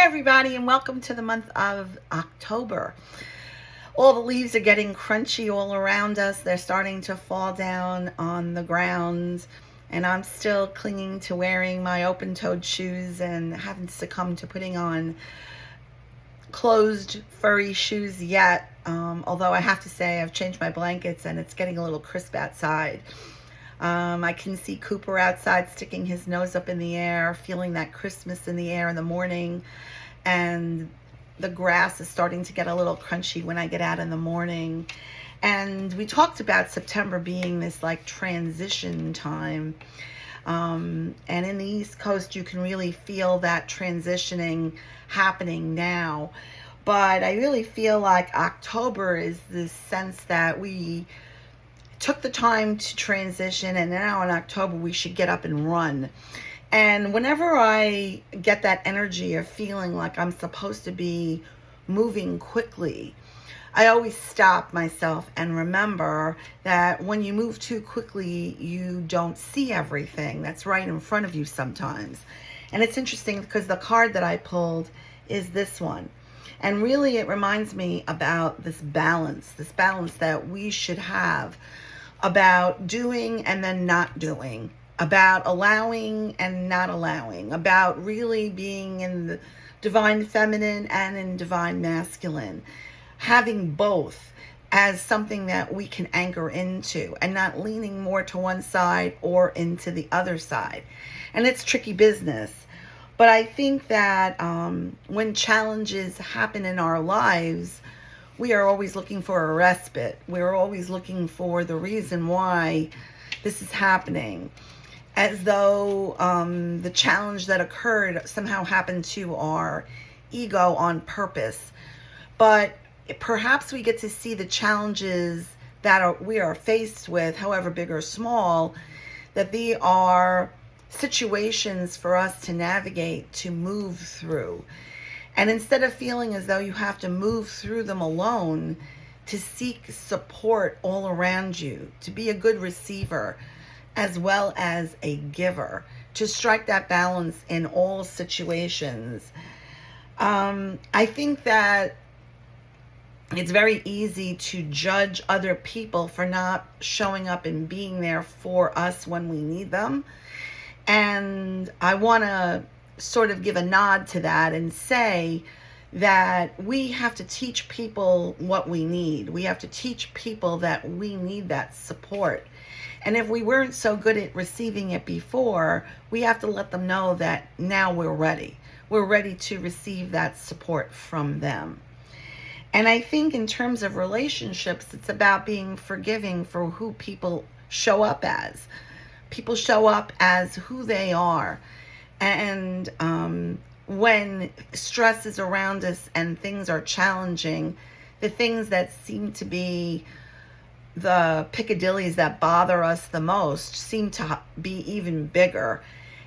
Hey everybody, and welcome to the month of October. All the leaves are getting crunchy all around us. They're starting to fall down on the ground, and I'm still clinging to wearing my open-toed shoes and haven't succumbed to putting on closed furry shoes yet. Although I have to say I've changed my blankets and it's getting a little crisp outside. I can see Cooper outside sticking his nose up in the air, feeling that Christmas in the air in the morning. And the grass is starting to get a little crunchy when I get out in the morning. And we talked about September being this like transition time. And in the East Coast, you can really feel that transitioning happening now. But I really feel like October is this sense that we took the time to transition, and now in October we should get up and run. And whenever I get that energy of feeling like I'm supposed to be moving quickly, I always stop myself and remember that when you move too quickly, you don't see everything that's right in front of you sometimes. And it's interesting because the card that I pulled is this one. And really it reminds me about this balance that we should have about doing and then not doing, about allowing and not allowing, about really being in the divine feminine and in divine masculine, having both as something that we can anchor into and not leaning more to one side or into the other side. And it's tricky business. But I think that when challenges happen in our lives, we are always looking for a respite. We're always looking for the reason why this is happening, as though the challenge that occurred somehow happened to our ego on purpose. But perhaps we get to see the challenges that we are faced with, however big or small, that they are situations for us to navigate, to move through. And instead of feeling as though you have to move through them alone, to seek support all around you, to be a good receiver as well as a giver, to strike that balance in all situations. I think that it's very easy to judge other people for not showing up and being there for us when we need them. And I want to sort of give a nod to that and say that we have to teach people what we need. We have to teach people that we need that support. And if we weren't so good at receiving it before, we have to let them know that now we're ready. We're ready to receive that support from them. And I think in terms of relationships, it's about being forgiving for who people show up as. People show up as who they are. And when stress is around us and things are challenging, the things that seem to be the piccadillies that bother us the most seem to be even bigger.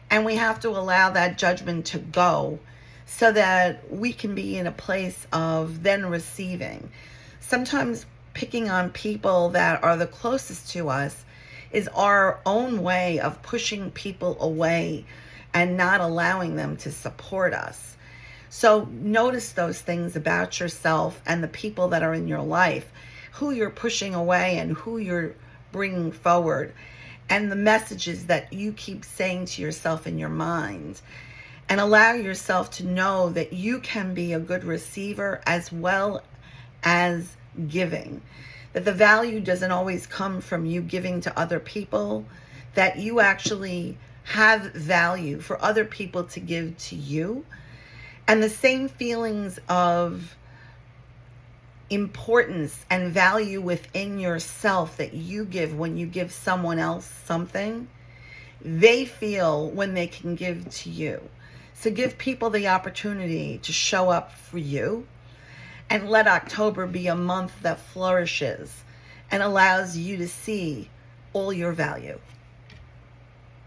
And we have to allow that judgment to go so that we can be in a place of then receiving. Sometimes picking on people that are the closest to us is our own way of pushing people away and not allowing them to support us. So notice those things about yourself and the people that are in your life, who you're pushing away and who you're bringing forward, and the messages that you keep saying to yourself in your mind. And allow yourself to know that you can be a good receiver as well as giving. That the value doesn't always come from you giving to other people, that you actually have value for other people to give to you. And the same feelings of importance and value within yourself that you give when you give someone else something, they feel when they can give to you. So give people the opportunity to show up for you, and let October be a month that flourishes and allows you to see all your value.